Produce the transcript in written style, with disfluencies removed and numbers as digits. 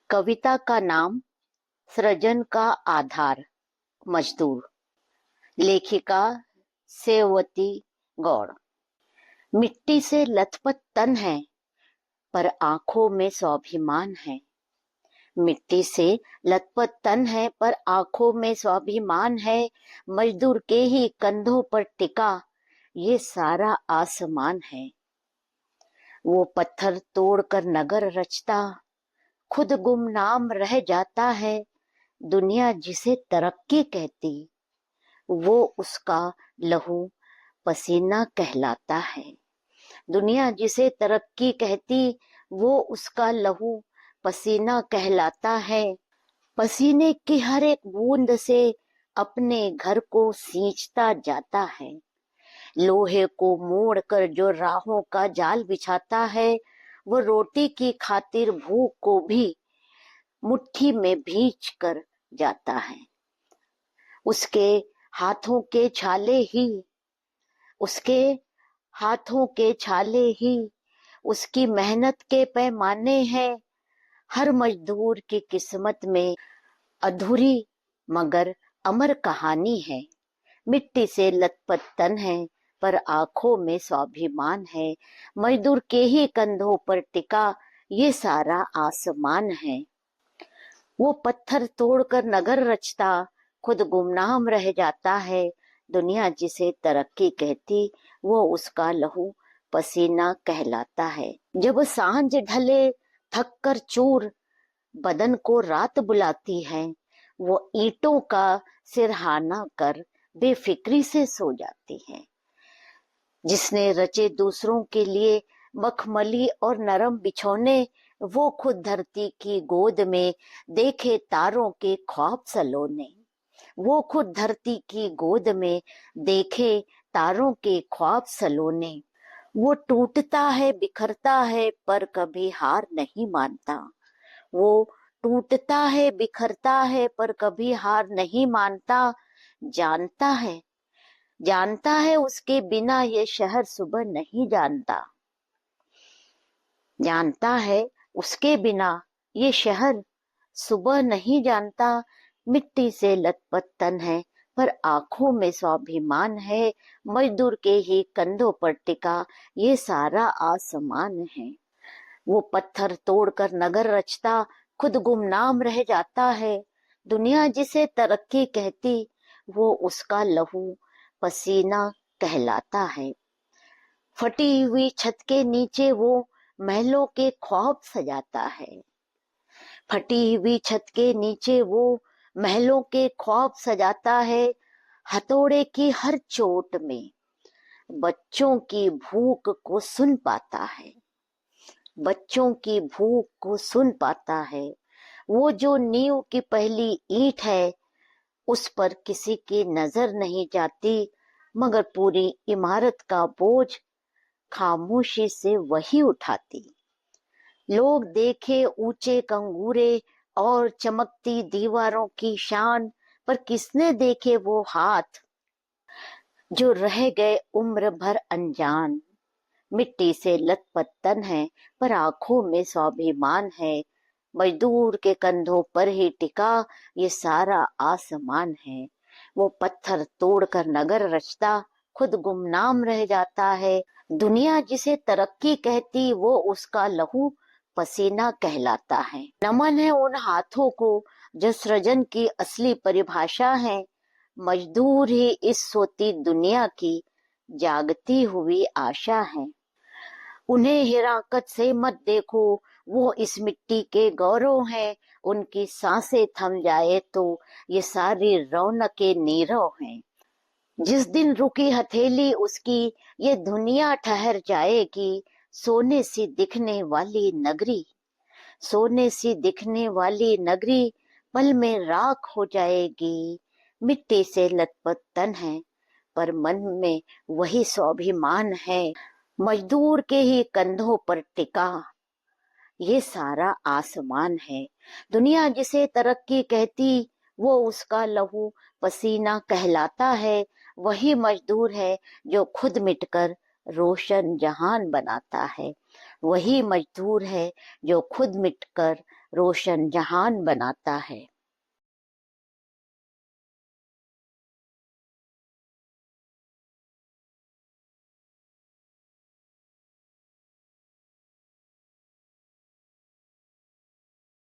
कविता का नाम सृजन का आधार मजदूर। लेखिका सेवती गौड़। मिट्टी से लथपथ तन है पर आंखों में स्वाभिमान है। मिट्टी से लथपथ तन है पर आंखों में स्वाभिमान है। मजदूर के ही कंधों पर टिका ये सारा आसमान है। वो पत्थर तोड़कर नगर रचता खुद गुमनाम रह जाता है। दुनिया जिसे तरक्की कहती वो उसका लहू पसीना कहलाता है। दुनिया जिसे तरक्की कहती वो उसका लहू पसीना कहलाता है। पसीने की हर एक बूंद से अपने घर को सींचता जाता है। लोहे को मोड़कर जो राहों का जाल बिछाता है वो रोटी की खातिर भूख को भी मुट्ठी में भींच कर जाता है। उसके हाथों के छाले ही उसकी मेहनत के पैमाने हैं। हर मजदूर की किस्मत में अधूरी मगर अमर कहानी है। मिट्टी से लथपथ तन है पर आंखों में स्वाभिमान है। मजदूर के ही कंधों पर टिका ये सारा आसमान है। वो पत्थर तोड़कर नगर रचता खुद गुमनाम रह जाता है। दुनिया जिसे तरक्की कहती वो उसका लहू पसीना कहलाता है। जब सांझ ढले थक कर चूर बदन को रात बुलाती है वो ईंटों का सिरहाना कर बेफिक्री से सो जाती है। जिसने रचे दूसरों के लिए मखमली और नरम बिछौने वो खुद धरती की गोद में देखे तारों के ख्वाब सलोने। वो खुद धरती की गोद में देखे तारों के ख्वाब सलोने। वो टूटता है बिखरता है पर कभी हार नहीं मानता। वो टूटता है बिखरता है पर कभी हार नहीं मानता। जानता है उसके बिना ये शहर सुबह नहीं जानता। जानता है उसके बिना ये शहर सुबह नहीं जानता। मिट्टी से लथपथ तन है पर आंखों में स्वाभिमान है। मजदूर के ही कंधों पर टिका ये सारा आसमान है। वो पत्थर तोड़कर नगर रचता खुद गुमनाम रह जाता है। दुनिया जिसे तरक्की कहती वो उसका लहू पसीना कहलाता है। फटी हुई छत के नीचे वो महलों के ख्वाब सजाता है। फटी हुई छत के नीचे वो महलों के ख्वाब सजाता है। हथौड़े की हर चोट में बच्चों की भूख को सुन पाता है। बच्चों की भूख को सुन पाता है। वो जो नींव की पहली ईंट है उस पर किसी की नजर नहीं जाती मगर पूरी इमारत का बोझ खामोशी से वही उठाती। लोग देखे ऊंचे कंगूरे और चमकती दीवारों की शान पर किसने देखे वो हाथ जो रह गए उम्र भर अनजान। मिट्टी से लथपथ तन है पर आंखों में स्वाभिमान है। मजदूर के कंधों पर ही टिका ये सारा आसमान है। वो पत्थर तोड़कर नगर रचता खुद गुमनाम रह जाता है। दुनिया जिसे तरक्की कहती वो उसका लहू पसीना कहलाता है। नमन है उन हाथों को जो सृजन की असली परिभाषा है। मजदूर ही इस सोती दुनिया की जागती हुई आशा है। उन्हें हिराकत से मत देखो वो इस मिट्टी के गौरव हैं। उनकी सांसें थम जाए तो ये सारी रौनकें नीरव हैं। जिस दिन रुकी हथेली उसकी ये दुनिया ठहर जाएगी। सोने सी दिखने वाली नगरी सोने सी दिखने वाली नगरी पल में राख हो जाएगी। मिट्टी से लथपथ तन है पर मन में वही स्वाभिमान है। मजदूर के ही कंधों पर टिका ये सारा आसमान है। दुनिया जिसे तरक्की कहती वो उसका लहू पसीना कहलाता है। वही मजदूर है जो खुद मिटकर रोशन जहान बनाता है। वही मजदूर है जो खुद मिटकर रोशन जहान बनाता है।